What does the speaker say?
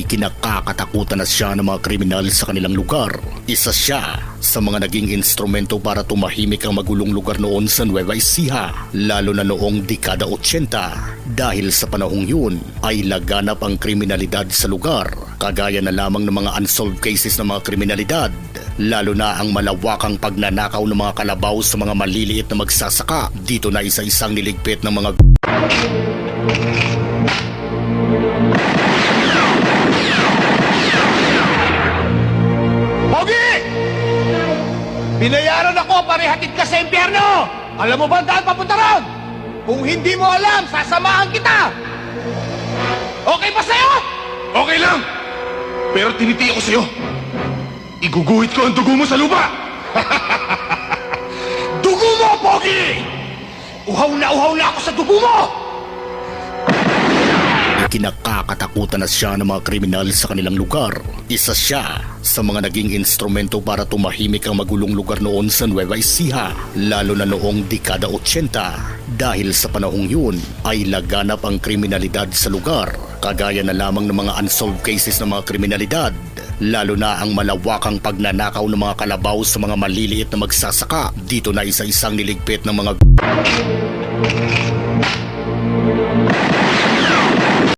Ikinakakatakutan na siya ng mga kriminal sa kanilang lugar. Isa siya sa mga naging instrumento para tumahimik ang magulong lugar noon sa Nueva Ecija, lalo na noong dekada 80. Dahil sa panahong yun ay laganap ang kriminalidad sa lugar, kagaya na lamang ng mga unsolved cases ng mga kriminalidad, lalo na ang malawakang pagnanakaw ng mga kalabaw sa mga maliliit na magsasaka. Dito na isa-isang niligpit ng mga Pogi! Binayaran ako para ihatid ka sa impyerno! Alam mo ba ang daan papunta ron? Kung hindi mo alam, sasamahan kita! Okay ba sa'yo? Okay lang! Pero tinitiyak ko sa'yo, iguguhit ko ang dugo mo sa lupa! Dugo mo, Pogi! Uhaw na ako sa dugo mo! Ikinakakatakutan na siya ng mga kriminal sa kanilang lugar. Isa siya sa mga naging instrumento para tumahimik ang magulong lugar noon sa Nueva Ecija, lalo na noong dekada 80. Dahil sa panahong yun ay laganap ang kriminalidad sa lugar, kagaya na lamang ng mga unsolved cases ng mga kriminalidad, lalo na ang malawakang pagnanakaw ng mga kalabaw sa mga maliliit na magsasaka. Dito na isa-isang niligpit ng mga